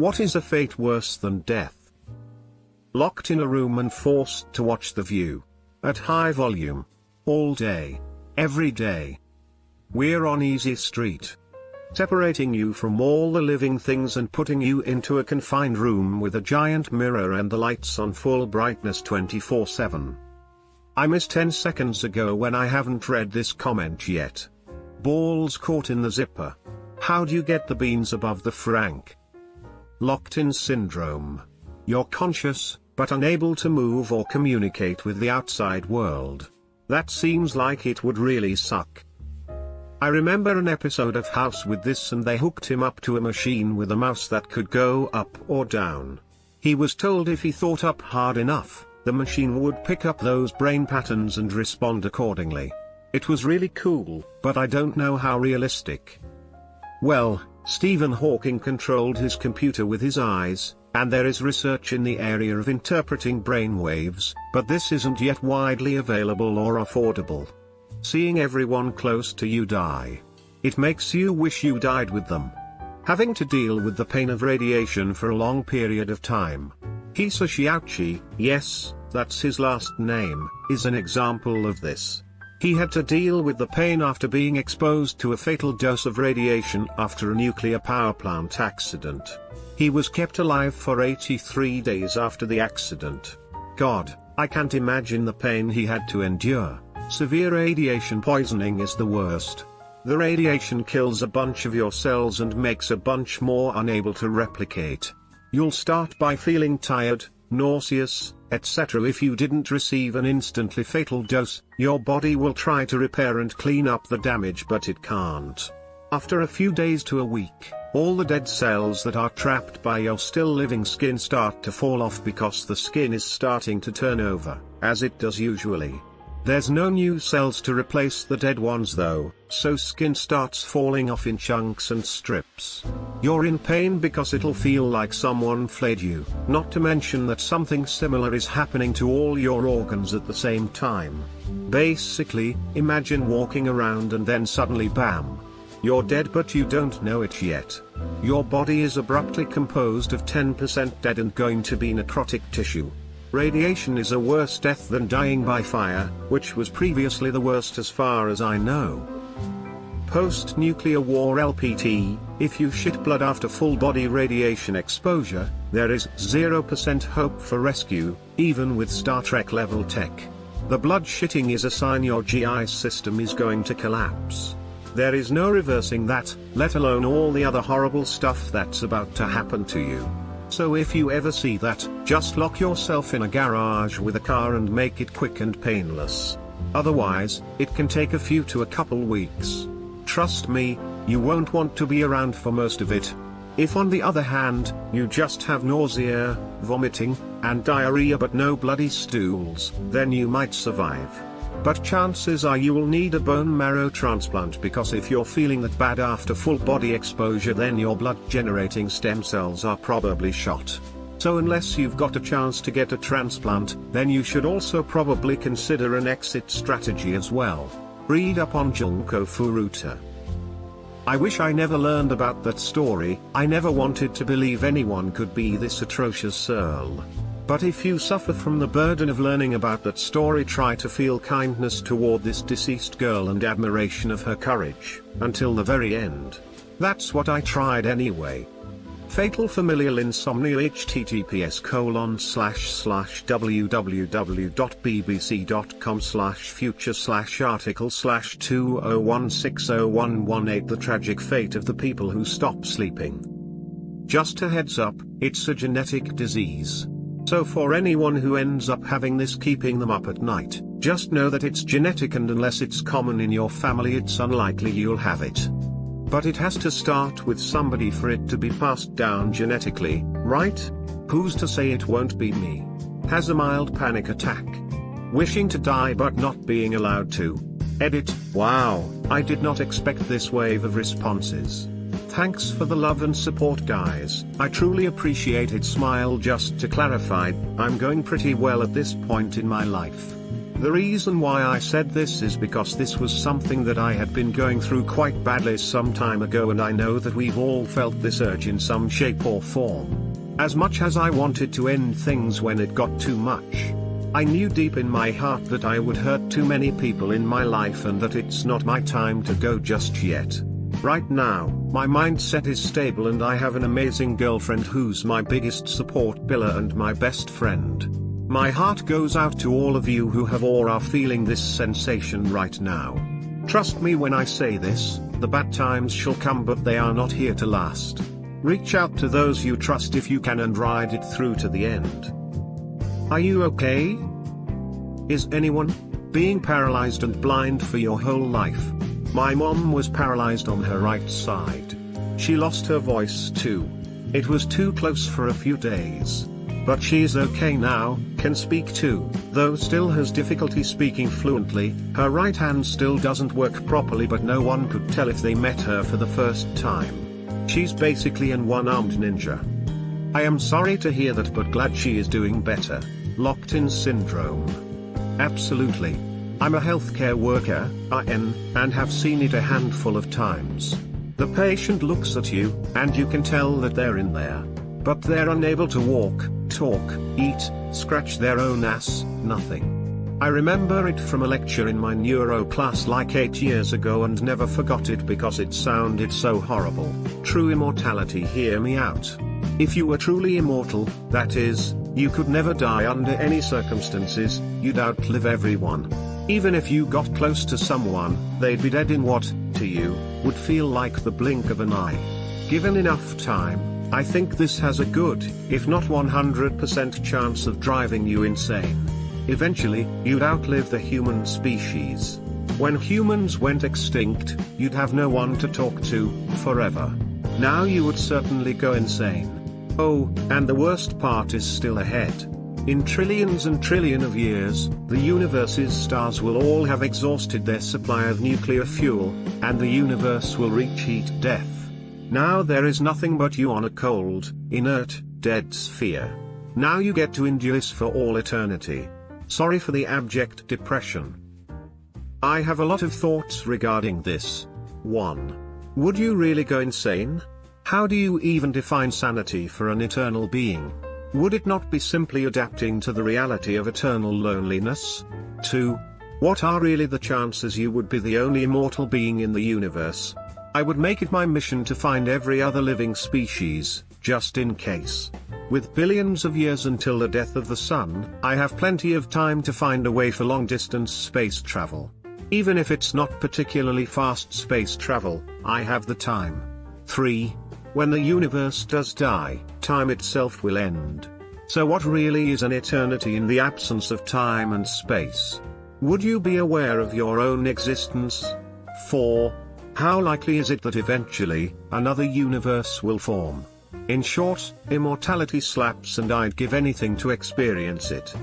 What is a fate worse than death? Locked in a room and forced to watch The View. At high volume. All day. Every day. We're on easy street. Separating you from all the living things and putting you into a confined room with a giant mirror and the lights on full brightness 24/7. I missed 10 seconds ago when I haven't read this comment yet. Balls caught in the zipper. How do you get the beans above the frank? Locked-in syndrome. You're conscious, but unable to move or communicate with the outside world. That seems like it would really suck. I remember an episode of House with this, and they hooked him up to a machine with a mouse that could go up or down. He was told if he thought up hard enough, the machine would pick up those brain patterns and respond accordingly. It was really cool, but I don't know how realistic. Well, Stephen Hawking controlled his computer with his eyes, and there is research in the area of interpreting brainwaves, but this isn't yet widely available or affordable. Seeing everyone close to you die. It makes you wish you died with them. Having to deal with the pain of radiation for a long period of time. Hisoshiauchi, yes, that's his last name, is an example of this. He had to deal with the pain after being exposed to a fatal dose of radiation after a nuclear power plant accident. He was kept alive for 83 days after the accident. God, I can't imagine the pain he had to endure. Severe radiation poisoning is the worst. The radiation kills a bunch of your cells and makes a bunch more unable to replicate. You'll start by feeling tired, nauseous, etc. If you didn't receive an instantly fatal dose, your body will try to repair and clean up the damage, but it can't. After a few days to a week, all the dead cells that are trapped by your still living skin start to fall off because the skin is starting to turn over, as it does usually. There's no new cells to replace the dead ones though, so skin starts falling off in chunks and strips. You're in pain because it'll feel like someone flayed you, not to mention that something similar is happening to all your organs at the same time. Basically, imagine walking around and then suddenly bam! You're dead, but you don't know it yet. Your body is abruptly composed of 10% dead and going to be necrotic tissue. Radiation is a worse death than dying by fire, which was previously the worst as far as I know. Post-nuclear war LPT, if you shit blood after full-body radiation exposure, there is 0% hope for rescue, even with Star Trek level tech. The blood shitting is a sign your GI system is going to collapse. There is no reversing that, let alone all the other horrible stuff that's about to happen to you. So if you ever see that, just lock yourself in a garage with a car and make it quick and painless. Otherwise, it can take a few to a couple weeks. Trust me, you won't want to be around for most of it. If on the other hand, you just have nausea, vomiting, and diarrhea but no bloody stools, then you might survive. But chances are you will need a bone marrow transplant, because if you're feeling that bad after full body exposure, then your blood generating stem cells are probably shot. So unless you've got a chance to get a transplant, then you should also probably consider an exit strategy as well. Read up on Junko Furuta. I wish I never learned about that story. I never wanted to believe anyone could be this atrocious Earl. But if you suffer from the burden of learning about that story, try to feel kindness toward this deceased girl and admiration of her courage, until the very end. That's what I tried anyway. Fatal familial insomnia https://www.bbc.com/future/article/20160118 The tragic fate of the people who stop sleeping. Just a heads up, it's a genetic disease. So for anyone who ends up having this keeping them up at night, just know that it's genetic, and unless it's common in your family, it's unlikely you'll have it. But it has to start with somebody for it to be passed down genetically, right? Who's to say it won't be me? Has a mild panic attack. Wishing to die but not being allowed to. Edit. Wow, I did not expect this wave of responses. Thanks for the love and support, guys. I truly appreciate it. Smile. Just to clarify, I'm going pretty well at this point in my life. The reason why I said this is because this was something that I had been going through quite badly some time ago, and I know that we've all felt this urge in some shape or form. As much as I wanted to end things when it got too much, I knew deep in my heart that I would hurt too many people in my life and that it's not my time to go just yet. Right now, my mindset is stable and I have an amazing girlfriend who's my biggest support pillar and my best friend. My heart goes out to all of you who have or are feeling this sensation right now. Trust me when I say this, the bad times shall come, but they are not here to last. Reach out to those you trust if you can and ride it through to the end. Are you okay? Is anyone being paralyzed and blind for your whole life? My mom was paralyzed on her right side. She lost her voice too. It was too close for a few days. But she's okay now, can speak too, though still has difficulty speaking fluently. Her right hand still doesn't work properly, but no one could tell if they met her for the first time. She's basically an one-armed ninja. I am sorry to hear that, but glad she is doing better. Locked-in syndrome. Absolutely. I'm a healthcare worker, RN, and have seen it a handful of times. The patient looks at you, and you can tell that they're in there. But they're unable to walk, talk, eat, scratch their own ass, nothing. I remember it from a lecture in my neuro class like 8 years ago and never forgot it because it sounded so horrible. True immortality, hear me out. If you were truly immortal, that is, you could never die under any circumstances, you'd outlive everyone. Even if you got close to someone, they'd be dead in what, to you, would feel like the blink of an eye. Given enough time, I think this has a good, if not 100% chance of driving you insane. Eventually, you'd outlive the human species. When humans went extinct, you'd have no one to talk to, forever. Now you would certainly go insane. Oh, and the worst part is still ahead. In trillions and trillion of years, the universe's stars will all have exhausted their supply of nuclear fuel, and the universe will reach heat death. Now there is nothing but you on a cold, inert, dead sphere. Now you get to endure this for all eternity. Sorry for the abject depression. I have a lot of thoughts regarding this. 1. Would you really go insane? How do you even define sanity for an eternal being? Would it not be simply adapting to the reality of eternal loneliness? 2. What are really the chances you would be the only immortal being in the universe? I would make it my mission to find every other living species, just in case. With billions of years until the death of the sun, I have plenty of time to find a way for long-distance space travel. Even if it's not particularly fast space travel, I have the time. 3. When the universe does die, time itself will end. So what really is an eternity in the absence of time and space? Would you be aware of your own existence? 4. How likely is it that eventually, another universe will form? In short, immortality slaps and I'd give anything to experience it.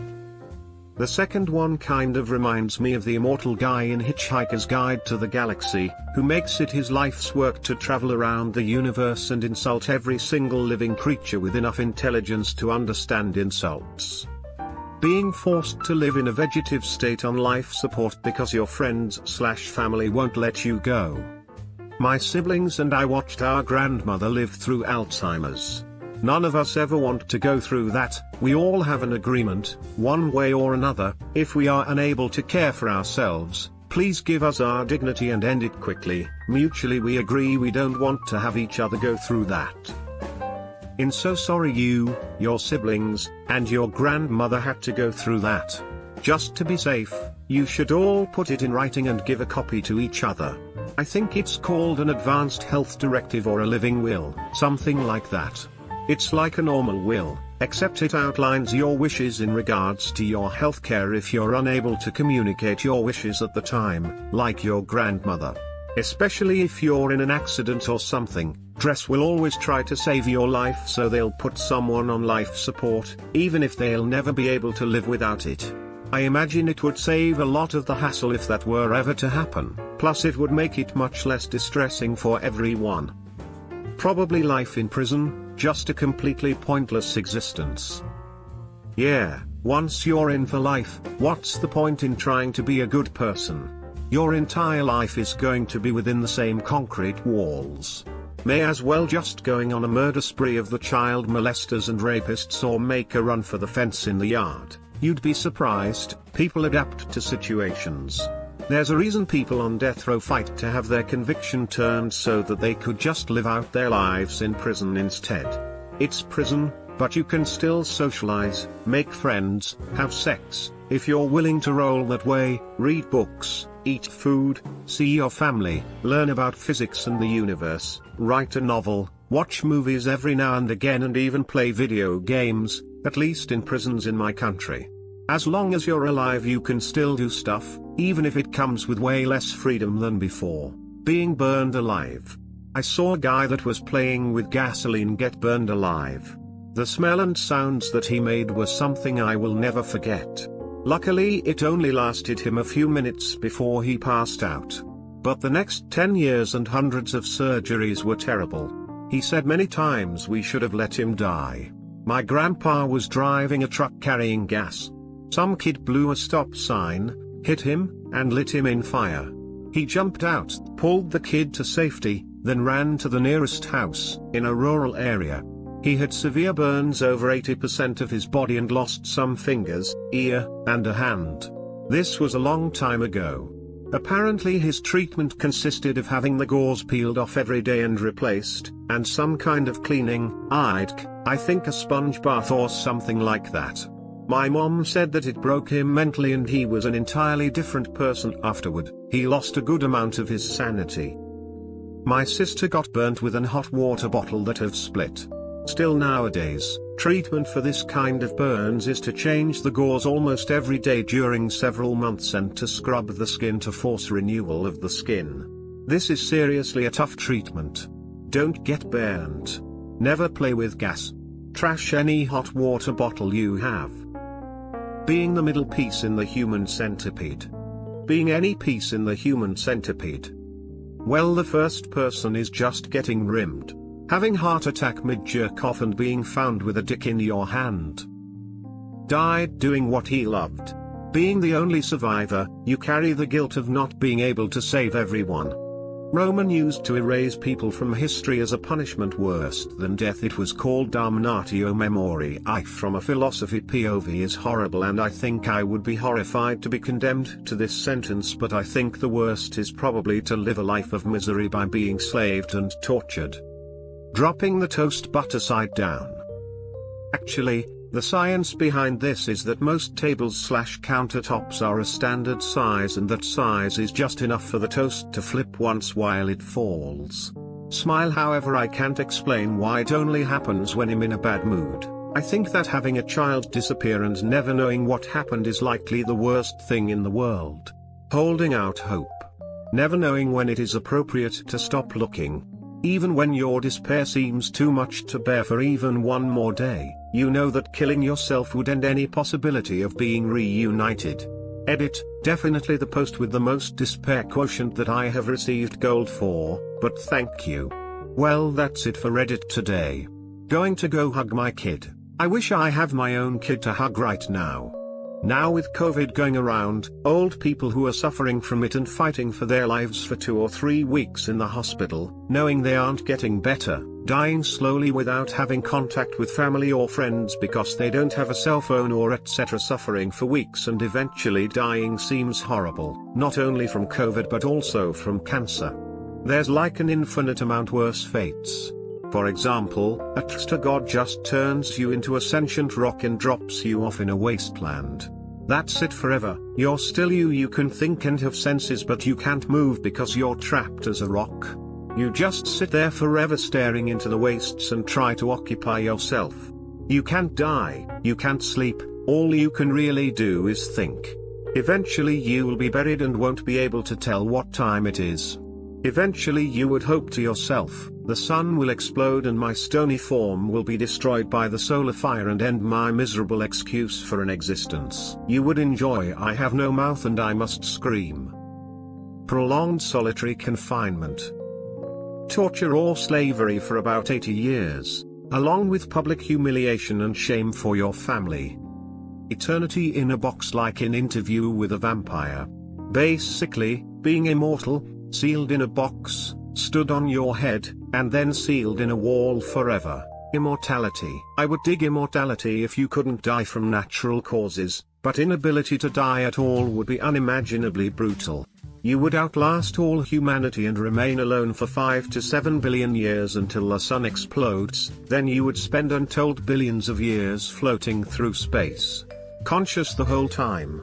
The second one kind of reminds me of the immortal guy in Hitchhiker's Guide to the Galaxy, who makes it his life's work to travel around the universe and insult every single living creature with enough intelligence to understand insults. Being forced to live in a vegetative state on life support because your friends/family won't let you go. My siblings and I watched our grandmother live through Alzheimer's. None of us ever want to go through that. We all have an agreement, one way or another. If we are unable to care for ourselves, please give us our dignity and end it quickly. Mutually we agree we don't want to have each other go through that. In So Sorry You, your siblings, and your grandmother had to go through that. Just to be safe, you should all put it in writing and give a copy to each other. I think it's called an advanced health directive or a living will, something like that. It's like a normal will, except it outlines your wishes in regards to your healthcare if you're unable to communicate your wishes at the time, like your grandmother. Especially if you're in an accident or something, Dress will always try to save your life, so they'll put someone on life support, even if they'll never be able to live without it. I imagine it would save a lot of the hassle if that were ever to happen, plus it would make it much less distressing for everyone. Probably life in prison, just a completely pointless existence. Yeah, Once you're in for life, what's the point in trying to be a good person? Your entire life is going to be within the same concrete walls. May as well just going on a murder spree of the child molesters and rapists, or make a run for the fence in the yard. You'd be surprised, people adapt to situations. There's a reason people on death row fight to have their conviction turned so that they could just live out their lives in prison instead. It's prison, but you can still socialize, make friends, have sex, if you're willing to roll that way, read books, eat food, see your family, learn about physics and the universe, write a novel, watch movies every now and again, and even play video games, at least in prisons in my country. As long as you're alive you can still do stuff, even if it comes with way less freedom than before. Being burned alive. I saw a guy that was playing with gasoline get burned alive. The smell and sounds that he made were something I will never forget. Luckily it only lasted him a few minutes before he passed out. But the next 10 years and hundreds of surgeries were terrible. He said many times we should have let him die. My grandpa was driving a truck carrying gas. Some kid blew a stop sign, hit him, and lit him in fire. He jumped out, pulled the kid to safety, then ran to the nearest house, in a rural area. He had severe burns over 80% of his body and lost some fingers, ear, and a hand. This was a long time ago. Apparently his treatment consisted of having the gauze peeled off every day and replaced, and some kind of cleaning, I think a sponge bath or something like that. My mom said that it broke him mentally and he was an entirely different person afterward. He lost a good amount of his sanity. My sister got burnt with an hot water bottle that have split. Still nowadays, treatment for this kind of burns is to change the gauze almost every day during several months and to scrub the skin to force renewal of the skin. This is seriously a tough treatment. Don't get burned. Never play with gas. Trash any hot water bottle you have. Being the middle piece in the human centipede. Being any piece in the human centipede. Well, the first person is just getting rimmed. Having heart attack mid-jerk off and being found with a dick in your hand. Died doing what he loved. Being the only survivor, you carry the guilt of not being able to save everyone. Roman used to erase people from history as a punishment worse than death. It was called damnatio memoriae. From a philosophy POV is horrible, and I think I would be horrified to be condemned to this sentence, but I think the worst is probably to live a life of misery by being slaved and tortured. Dropping the toast butter side down. Actually, the science behind this is that most tables/countertops are a standard size, and that size is just enough for the toast to flip once while it falls. Smile. However, I can't explain why it only happens when I'm in a bad mood. I think that having a child disappear and never knowing what happened is likely the worst thing in the world. Holding out hope. Never knowing when it is appropriate to stop looking. Even when your despair seems too much to bear for even one more day, you know that killing yourself would end any possibility of being reunited. Edit, definitely the post with the most despair quotient that I have received gold for, but thank you. Well, that's it for Reddit today. Going to go hug my kid. I wish I have my own kid to hug right now. Now with COVID going around, old people who are suffering from it and fighting for their lives for 2 or 3 weeks in the hospital, knowing they aren't getting better, dying slowly without having contact with family or friends because they don't have a cell phone or etc., suffering for weeks and eventually dying seems horrible, not only from COVID but also from cancer. There's like an infinite amount worse fates. For example, a trickster god just turns you into a sentient rock and drops you off in a wasteland. That's it forever. You're still you. You can think and have senses, but you can't move because you're trapped as a rock. You just sit there forever staring into the wastes and try to occupy yourself. You can't die, you can't sleep, all you can really do is think. Eventually you will be buried and won't be able to tell what time it is. Eventually you would hope to yourself, the sun will explode and my stony form will be destroyed by the solar fire and end my miserable excuse for an existence. You would enjoy I have no mouth and I must scream. Prolonged solitary confinement. Torture or slavery for about 80 years, along with public humiliation and shame for your family. Eternity in a box, like an interview with a vampire. Basically, being immortal, sealed in a box, stood on your head, and then sealed in a wall forever. Immortality. I would dig immortality if you couldn't die from natural causes, but inability to die at all would be unimaginably brutal. You would outlast all humanity and remain alone for 5 to 7 billion years until the sun explodes, then you would spend untold billions of years floating through space, conscious the whole time.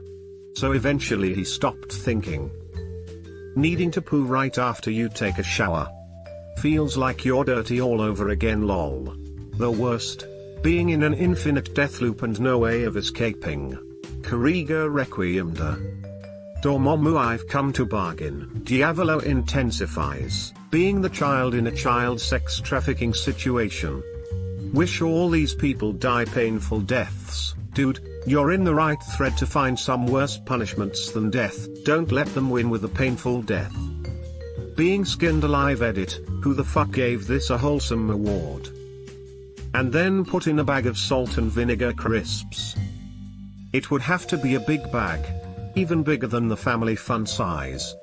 So eventually he stopped thinking. Needing to poo right after you take a shower. Feels like you're dirty all over again, lol. The worst. Being in an infinite death loop and no way of escaping. Kariga Requiem da. Dormammu, I've come to bargain. Diavolo intensifies. Being the child in a child sex trafficking situation. Wish all these people die painful deaths. Dude, you're in the right thread to find some worse punishments than death. Don't let them win with a painful death. Being skinned alive. Edit, who the fuck gave this a wholesome award? And then put in a bag of salt and vinegar crisps. It would have to be a big bag. Even bigger than the family fun size.